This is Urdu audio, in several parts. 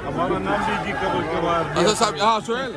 ہمارا نام بھی قبل کے بعد اسد صاحب یہاں سہیل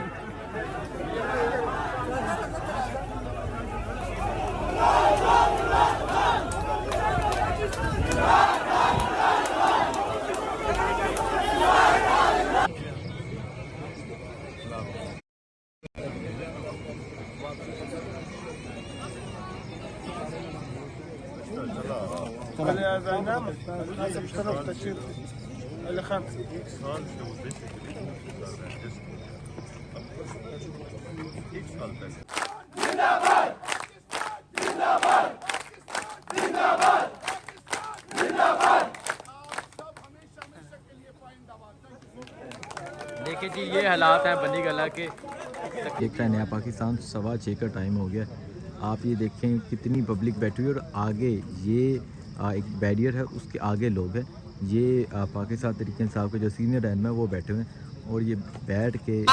دیکھیں جی یہ حالات ہیں بنی گلہ کے. دیکھ رہے ہیں نیا پاکستان 6:15 کا ٹائم ہو گیا. آپ یہ دیکھیں کتنی پبلک بیٹھی ہوئی اور آگے یہ ایک بیریئر ہے اس کے آگے لوگ ہیں. یہ پاکستان تحریک انصاف کے جو سینئر رہنما ہیں وہ بیٹھے ہوئے ہیں اور یہ بیٹھ کے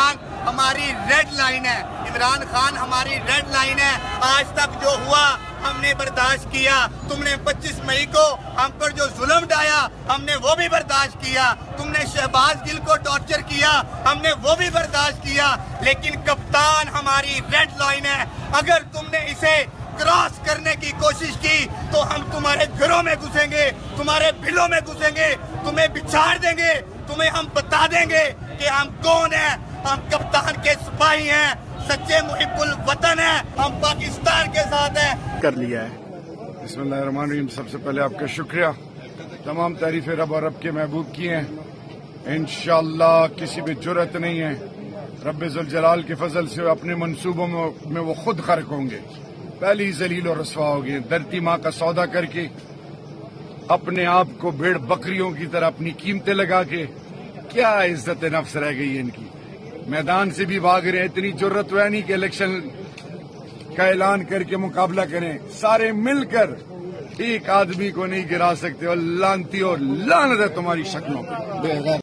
ہماری ریڈ لائن ہے. عمران خان ہماری ریڈ لائن ہے. آج تک جو ہوا ہم نے برداشت کیا. تم نے 25 مئی کو ہم پر جو ظلم ڈایا ہم نے وہ بھی برداشت کیا. تم نے شہباز گل کو ٹارچر کیا ہم نے وہ بھی برداشت کیا. لیکن کپتان ہماری ریڈ لائن ہے. اگر تم نے اسے کراس کرنے کی کوشش کی تو ہم تمہارے گھروں میں گھسیں گے, تمہارے بلوں میں گھسیں گے, تمہیں بچھاڑ دیں گے, تمہیں ہم بتا دیں گے کہ ہم کون ہیں. ہم کپتان کے سپاہی ہیں, سچے محب الوطن ہیں, ہم پاکستان کے ساتھ ہیں. کر لیا ہے. بسم اللہ الرحمن الرحیم. سب سے پہلے آپ کا شکریہ. تمام تعریفیں رب اور رب کے محبوب کی ہیں. انشاءاللہ کسی میں جرأت نہیں ہے. رب ذوالجلال کے فضل سے اپنے منصوبوں میں وہ خود غرق ہوں گے. پہلی ذلیل و رسوا ہو گئے. دھرتی ماں کا سودا کر کے اپنے آپ کو بھیڑ بکریوں کی طرح اپنی قیمتیں لگا کے کیا عزت نفس رہ گئی ہے ان کی. میدان سے بھی بھاگ رہے ہیں. اتنی جرأت ہے نہیں کہ الیکشن کا اعلان کر کے مقابلہ کریں. سارے مل کر ایک آدمی کو نہیں گرا سکتے. اور لانتی اور لعنت ہے تمہاری شکلوں پہ.